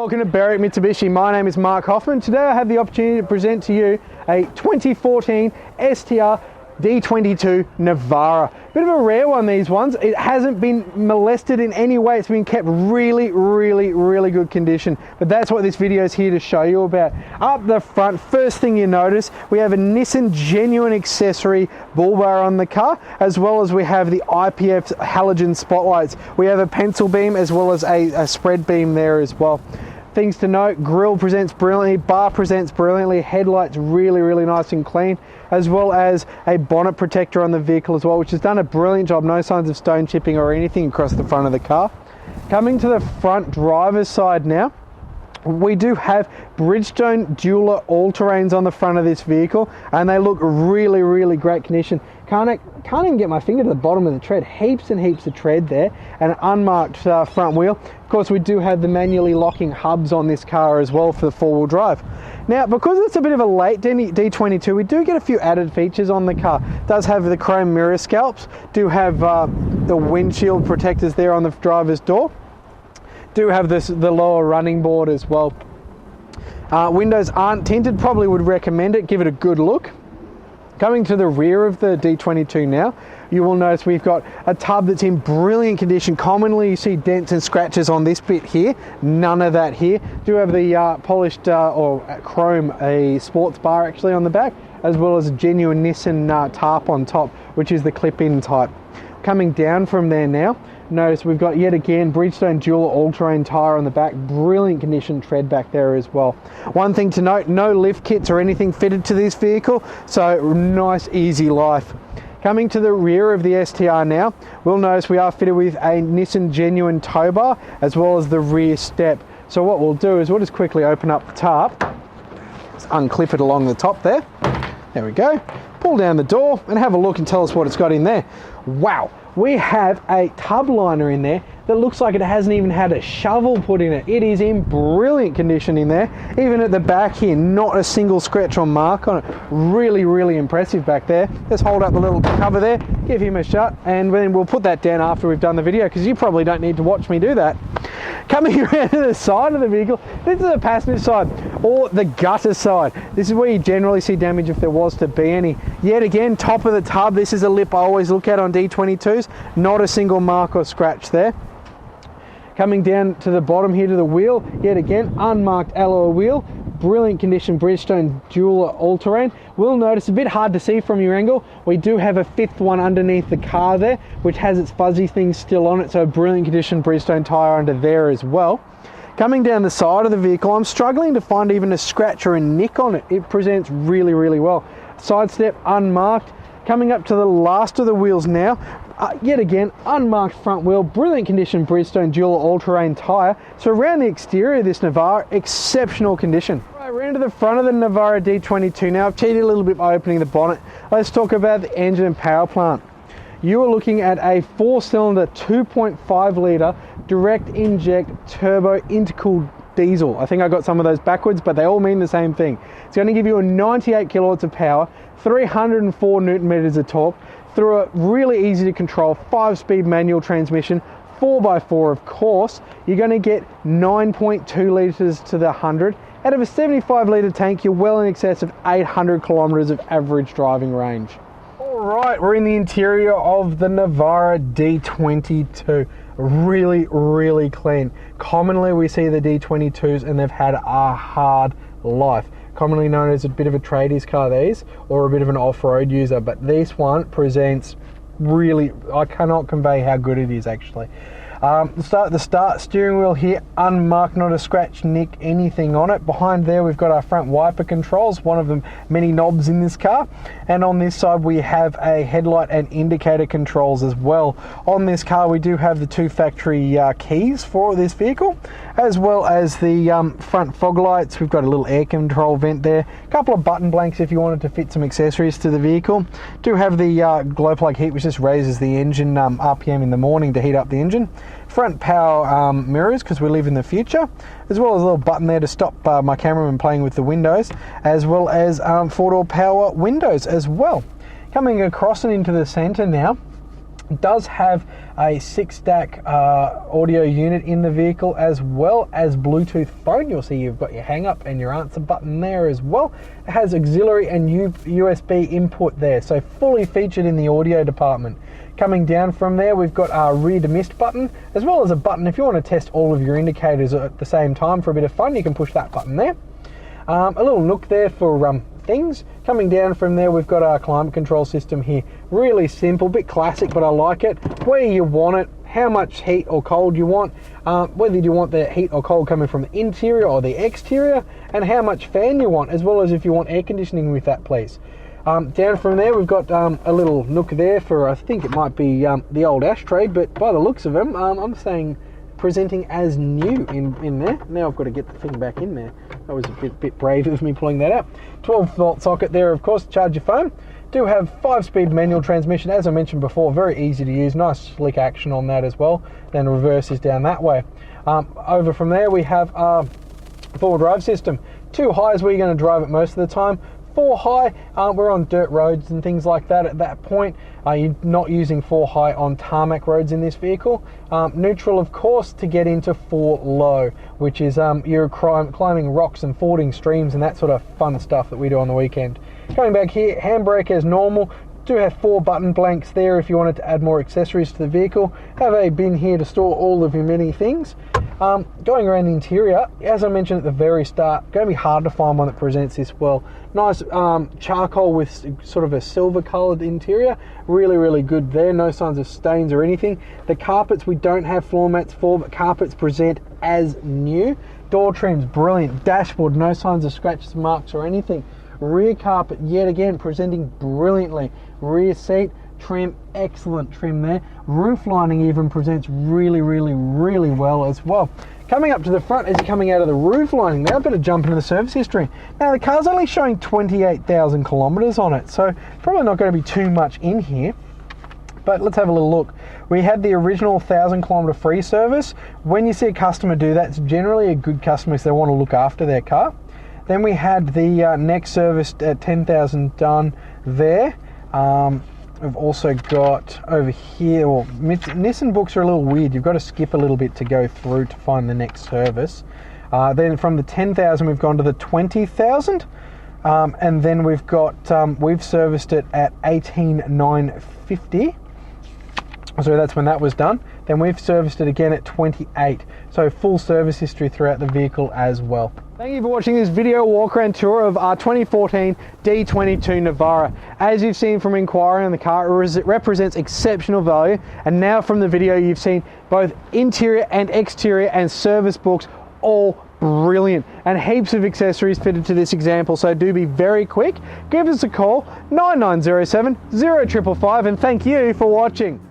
Welcome to Berwick Mitsubishi. My name is Mark Hoffman. Today I have the opportunity to present to you a 2014 STR D22 Navara. Bit of a rare one, these ones. It hasn't been molested in any way. It's been kept really good condition. But that's what this video is here to show you about. Up the front, first thing you notice, we have a Nissan genuine accessory bull bar on the car, as well as we have the IPF halogen spotlights. We have a pencil beam as well as a spread beam there as well. Things to note: grille presents brilliantly, bar presents brilliantly, headlights really nice and clean, as well as a bonnet protector on the vehicle as well, which has done a brilliant job. No signs of stone chipping or anything across the front of the car. Coming to the front driver's side now, we do have Bridgestone Dueler all-terrains on the front of this vehicle, and they look really great condition. Can't even get my finger to the bottom of the tread. Heaps and heaps of tread there, and an unmarked front wheel. Of course, we do have the manually locking hubs on this car as well for the four-wheel drive. Now, because it's a bit of a late D22, we do get a few added features on the car. It does have the chrome mirror scalps, do have the windshield protectors there on the driver's door, do have the lower running board as well. Windows aren't tinted, probably would recommend it, give it a good look. Coming to the rear of the D22 now, you will notice we've got a tub that's in brilliant condition. Commonly you see dents and scratches on this bit here, none of that here. Do have the polished or chrome, a sports bar actually on the back, as well as a genuine Nissan tarp on top, which is the clip-in type. Coming down from there now, notice we've got yet again Bridgestone Dueler all-terrain tyre on the back, brilliant condition tread back there as well. One thing to note, no lift kits or anything fitted to this vehicle, so nice easy life. Coming to the rear of the STR now, we'll notice we are fitted with a Nissan genuine tow bar as well as the rear step. So what we'll do is we'll just quickly open up the tarp, just unclip it along the top there. There we go. Pull down the door and have a look and tell us what it's got in there. Wow, we have a tub liner in there that looks like it hasn't even had a shovel put in it. It is in brilliant condition in there. Even at the back here, not a single scratch or mark on it. Really impressive back there. Let's hold up the little cover there, give him a shot, and then we'll put that down after we've done the video, because you probably don't need to watch me do that. Coming around to the side of the vehicle, this is the passenger side, or the gutter side. This is where you generally see damage if there was to be any. Yet again, top of the tub, this is a lip I always look at on D22s. Not a single mark or scratch there. Coming down to the bottom here to the wheel, yet again, unmarked alloy wheel, brilliant condition Bridgestone Dueler all-terrain. We'll notice, a bit hard to see from your angle, we do have a fifth one underneath the car there, which has its fuzzy things still on it, so a brilliant condition Bridgestone tyre under there as well. Coming down the side of the vehicle, I'm struggling to find even a scratch or a nick on it. It presents really well. Side step unmarked. Coming up to the last of the wheels now, yet again, unmarked front wheel, brilliant condition Bridgestone Dueler all-terrain tyre. So around the exterior of this Navara, exceptional condition. Right, we're into the front of the Navara D22 now. I've cheated a little bit by opening the bonnet. Let's talk about the engine and power plant. You are looking at a 4-cylinder, 2.5 litre direct inject turbo intercooled diesel. I think I got some of those backwards, but they all mean the same thing. It's going to give you a 98 kilowatts of power, 304 newton meters of torque, through a really easy to control 5-speed manual transmission, 4x4 of course. You're going to get 9.2 litres to the 100. Out of a 75 litre tank, you're well in excess of 800 kilometres of average driving range. Alright, we're in the interior of the Navara D22. Really clean. Commonly we see the D22s and they've had a hard life. Commonly known as a bit of a tradies car, these, or a bit of an off-road user, but this one presents really, I cannot convey how good it is actually. The start steering wheel here, unmarked, not a scratch, nick, anything on it. Behind there we've got our front wiper controls, one of the many knobs in this car. And on this side we have a headlight and indicator controls as well. On this car we do have the 2 factory keys for this vehicle, as well as the front fog lights. We've got a little air control vent there, a couple of button blanks if you wanted to fit some accessories to the vehicle. Do have the glow plug heat, which just raises the engine RPM in the morning to heat up the engine. Front power mirrors, because we live in the future, as well as a little button there to stop my cameraman playing with the windows, as well as 4-door power windows as well. Coming across and into the centre now, It does have a 6-stack audio unit in the vehicle, as well as Bluetooth phone. You'll see you've got your hang up and your answer button there as well. It has auxiliary and USB input there, so fully featured in the audio department. Coming down from there, we've got our rear demist button, as well as a button if you want to test all of your indicators at the same time for a bit of fun. You can push that button there. A little nook there for things. Coming down from there, we've got our climate control system here. Really simple, bit classic, but I like it. Where you want it, how much heat or cold you want, whether you want the heat or cold coming from the interior or the exterior, and how much fan you want, as well as if you want air conditioning with that, please. Down from there, we've got a little nook there for, I think it might be the old ashtray, but by the looks of them, I'm saying presenting as new in there. Now I've got to get the thing back in there. That was a bit brave of me pulling that out. 12-volt socket there, of course, to charge your phone. Do have 5-speed manual transmission, as I mentioned before, very easy to use, nice slick action on that as well. Then reverse is down that way. Over from there, we have our 4-wheel drive system. 2 high is where you're going to drive it most of the time. 4 high, we're on dirt roads and things like that at that point. You're not using 4 high on tarmac roads in this vehicle. Neutral, of course, to get into 4 low, which is you're climbing rocks and fording streams and that sort of fun stuff that we do on the weekend. Coming back here, handbrake as normal. Do have 4 button blanks there if you wanted to add more accessories to the vehicle. Have a bin here to store all of your many things. Going around the interior, as I mentioned at the very start, going to be hard to find one that presents this well. Nice charcoal with sort of a silver coloured interior. Really, really good there. No signs of stains or anything. The carpets we don't have floor mats for, but carpets present as new. Door trim's brilliant. Dashboard, no signs of scratches, marks or anything. Rear carpet, yet again, presenting brilliantly. Rear seat trim, excellent trim there. Roof lining even presents really, really, really well as well. Coming up to the front as you're coming out of the roof lining, now I better jump into the service history. Now the car's only showing 28,000 kilometers on it, so probably not going to be too much in here. But let's have a little look. We had the original 1,000 kilometer free service. When you see a customer do that, it's generally a good customer because they want to look after their car. Then we had the next service at 10,000 done there. We've also got over here, well, Nissan books are a little weird. You've got to skip a little bit to go through to find the next service. Then from the 10,000, we've gone to the 20,000. And then we've got, we've serviced it at 18,950. So that's when that was done. Then we've serviced it again at 28. So full service history throughout the vehicle as well. Thank you for watching this video walk-around tour of our 2014 D22 Navara. As you've seen from inquiry on the car, it represents exceptional value. And now from the video, you've seen both interior and exterior and service books, all brilliant, and heaps of accessories fitted to this example. So do be very quick. Give us a call, 9907 0555, and thank you for watching.